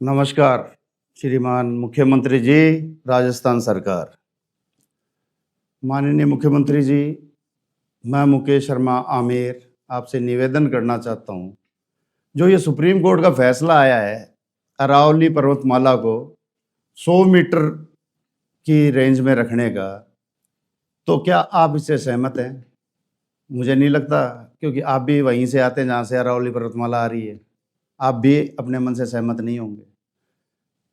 नमस्कार श्रीमान मुख्यमंत्री जी, राजस्थान सरकार। माननीय मुख्यमंत्री जी, मैं मुकेश शर्मा आमेर आपसे निवेदन करना चाहता हूँ। जो ये सुप्रीम कोर्ट का फैसला आया है अरावली पर्वतमाला को 100 मीटर की रेंज में रखने का, तो क्या आप इससे सहमत हैं? मुझे नहीं लगता, क्योंकि आप भी वहीं से आते हैं जहाँ से अरावली पर्वतमाला आ रही है। आप भी अपने मन से सहमत नहीं होंगे।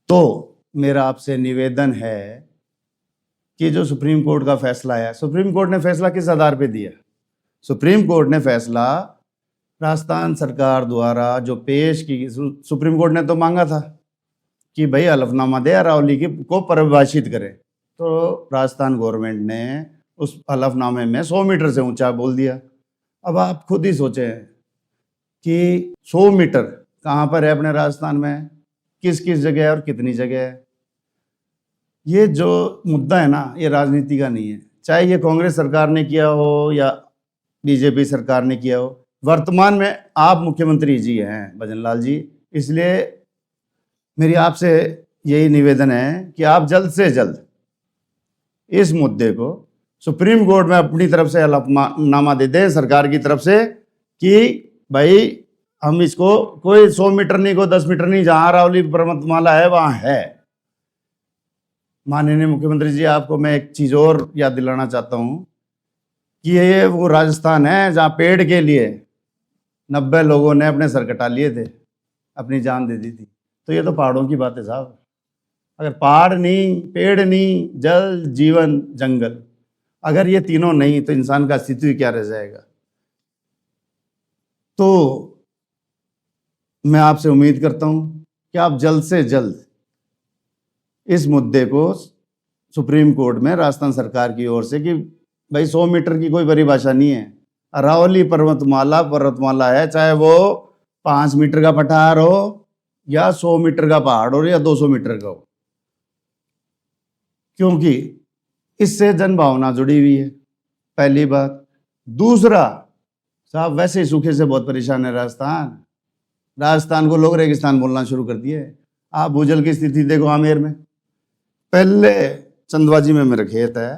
तो मेरा आपसे निवेदन है कि जो सुप्रीम कोर्ट का फैसला है, सुप्रीम कोर्ट ने फैसला किस आधार पे दिया? सुप्रीम कोर्ट ने फैसला राजस्थान सरकार द्वारा जो पेश की, सुप्रीम कोर्ट ने तो मांगा था कि भाई हलफनामा दे अरावली की को परिभाषित करे, तो राजस्थान गवर्नमेंट ने उस हलफनामे में 100 मीटर से ऊंचा बोल दिया। अब आप खुद ही सोचें कि 100 मीटर कहाँ पर है अपने राजस्थान में, किस किस जगह है और कितनी जगह है। ये जो मुद्दा है ना, ये राजनीति का नहीं है, चाहे ये कांग्रेस सरकार ने किया हो या बीजेपी सरकार ने किया हो। वर्तमान में आप मुख्यमंत्री जी हैं भजनलाल जी, इसलिए मेरी आपसे यही निवेदन है कि आप जल्द से जल्द इस मुद्दे को सुप्रीम कोर्ट में अपनी तरफ से हलफनामा दे दें सरकार की तरफ से कि भाई हम इसको कोई 100 मीटर नहीं, कोई 10 मीटर नहीं, जहां अरावली पर्वतमाला है वहां है। माननीय मुख्यमंत्री जी, आपको मैं एक चीज और याद दिलाना चाहता हूं कि ये वो राजस्थान है जहां पेड़ के लिए 90 लोगों ने अपने सर कटा लिए थे, अपनी जान दे दी थी। तो ये तो पहाड़ों की बात है साहब। अगर पहाड़ नहीं, पेड़ नहीं, जल, जीवन, जंगल, अगर ये तीनों नहीं तो इंसान का अस्तित्व क्या रह जाएगा? तो मैं आपसे उम्मीद करता हूं कि आप जल्द से जल्द इस मुद्दे को सुप्रीम कोर्ट में राजस्थान सरकार की ओर से, कि भाई 100 मीटर की कोई परिभाषा नहीं है, अरावली पर्वतमाला है, चाहे वो 5 मीटर का पठार हो या 100 मीटर का पहाड़ हो या 200 मीटर का हो, क्योंकि इससे जन भावना जुड़ी हुई है, पहली बात। दूसरा साहब, वैसे ही सूखे से बहुत परेशान है राजस्थान को लोग रेगिस्तान बोलना शुरू कर दिए। आप भूजल की स्थिति देखो आमेर में, पहले चंदवाजी में मेरा खेत है,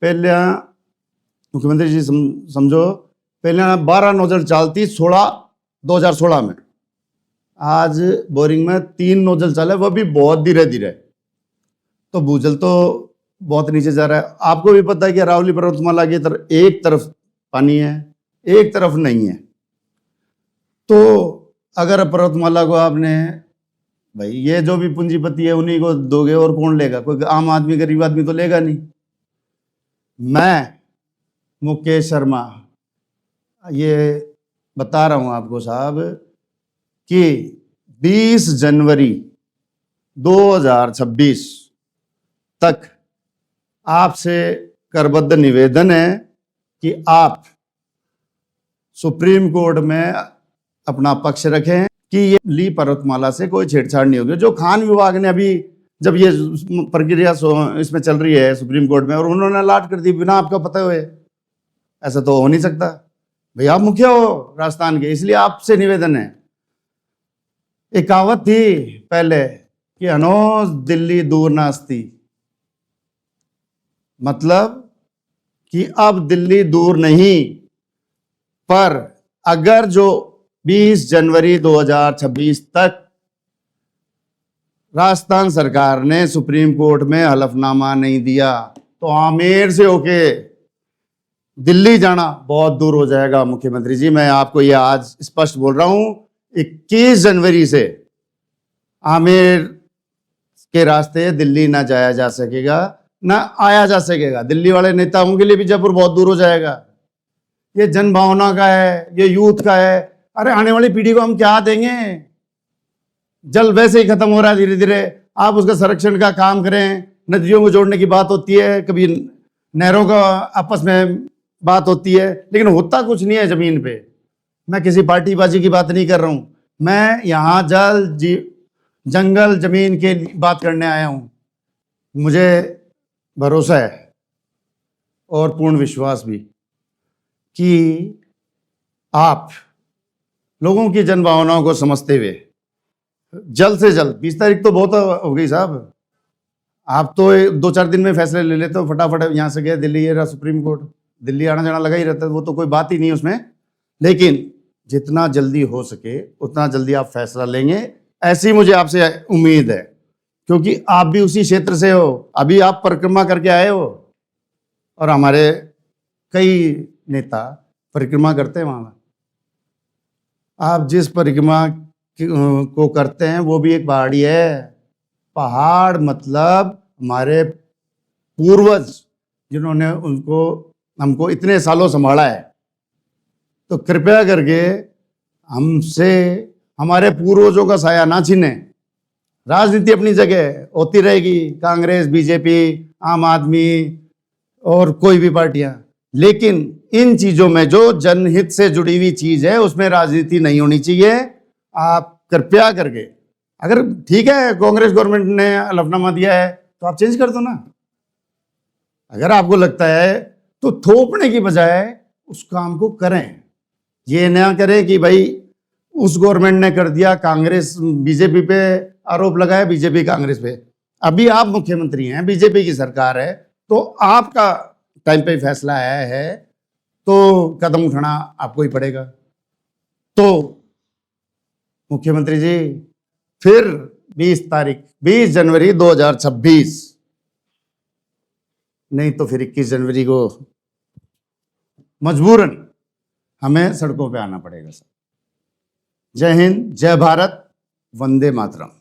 पहले यहाँ मुख्यमंत्री जी समझो, पहले यहाँ 12 नोजल चलती 2016 में, आज बोरिंग में 3 नोजल चले, वो भी बहुत धीरे धीरे। तो भूजल तो बहुत नीचे जा रहा है। आपको भी पता है कि अरावली पर्वतमाला की तरफ एक तरफ पानी है, एक तरफ नहीं है। तो अगर पर्वतमाला को आपने, भाई ये जो भी पूंजीपति है उन्हीं को दोगे, और कौन लेगा? कोई आम आदमी, गरीब आदमी तो लेगा नहीं। मैं मुकेश शर्मा ये बता रहा हूं आपको साहब कि 20 जनवरी 2026 तक आपसे करबद्ध निवेदन है कि आप सुप्रीम कोर्ट में अपना पक्ष रखें कि ये ली पर्वतमाला से कोई छेड़छाड़ नहीं होगी। जो खान विभाग ने अभी, जब ये प्रक्रिया इसमें चल रही है सुप्रीम कोर्ट में, और उन्होंने अलाट कर दी बिना आपका पता हुए, ऐसा तो हो नहीं सकता। भाई आप मुखिया हो राजस्थान के, इसलिए आपसे निवेदन है। एक कहावत थी पहले कि अनोज दिल्ली दूर नास्ती, मतलब कि अब दिल्ली दूर नहीं, पर अगर जो 20 जनवरी 2026 तक राजस्थान सरकार ने सुप्रीम कोर्ट में हलफनामा नहीं दिया तो आमेर से होके दिल्ली जाना बहुत दूर हो जाएगा। मुख्यमंत्री जी, मैं आपको ये आज स्पष्ट बोल रहा हूं, 21 जनवरी से आमेर के रास्ते दिल्ली ना जाया जा सकेगा, ना आया जा सकेगा। दिल्ली वाले नेताओं के लिए भी जयपुर बहुत दूर हो जाएगा। ये जन भावना का है, ये यूथ का है। अरे आने वाली पीढ़ी को हम क्या देंगे? जल वैसे ही खत्म हो रहा है धीरे धीरे, आप उसका संरक्षण का काम करें। नदियों को जोड़ने की बात होती है, कभी नहरों का आपस में बात होती है, लेकिन होता कुछ नहीं है जमीन पे। मैं किसी पार्टीबाजी की बात नहीं कर रहा हूं, मैं यहाँ जल, जंगल, जमीन की बात करने आया हूं। मुझे भरोसा है और पूर्ण विश्वास भी कि आप लोगों की जन भावनाओं को समझते हुए जल्द से जल्द, 20 तारीख तो बहुत हो गई साहब, आप तो 2-4 दिन में फैसले ले लेते हो फटाफट। यहाँ से गए दिल्ली, ये रहा सुप्रीम कोर्ट, दिल्ली आना जाना लगा ही रहता है, वो तो कोई बात ही नहीं है उसमें। लेकिन जितना जल्दी हो सके उतना जल्दी आप फैसला लेंगे, ऐसी मुझे आपसे उम्मीद है, क्योंकि आप भी उसी क्षेत्र से हो, अभी आप परिक्रमा करके आए हो और हमारे कई नेता परिक्रमा करते हैं वहाँ। आप जिस परिक्रमा को करते हैं वो भी एक पहाड़ी है। पहाड़ मतलब हमारे पूर्वज जिन्होंने हमको इतने सालों संभाला है, तो कृपया करके हमसे हमारे पूर्वजों का साया ना छीने। राजनीति अपनी जगह होती रहेगी, कांग्रेस, बीजेपी, आम आदमी और कोई भी पार्टियां, लेकिन इन चीजों में जो जनहित से जुड़ी हुई चीज है उसमें राजनीति नहीं होनी चाहिए। आप कृपया करके, अगर ठीक है कांग्रेस गवर्नमेंट ने हलफनामा दिया है तो आप चेंज कर दो ना। अगर आपको लगता है तो थोपने की बजाय उस काम को करें। ये ना करें कि भाई उस गवर्नमेंट ने कर दिया, कांग्रेस बीजेपी पे आरोप लगाया, बीजेपी कांग्रेस पे। अभी आप मुख्यमंत्री हैं, बीजेपी की सरकार है, तो आपका टाइम पे फैसला आया है तो कदम उठाना आपको ही पड़ेगा। तो मुख्यमंत्री जी फिर 20 जनवरी 2026, नहीं तो फिर 21 जनवरी को मजबूरन हमें सड़कों पे आना पड़ेगा सर। जय हिंद, जय भारत, वंदे मातरम।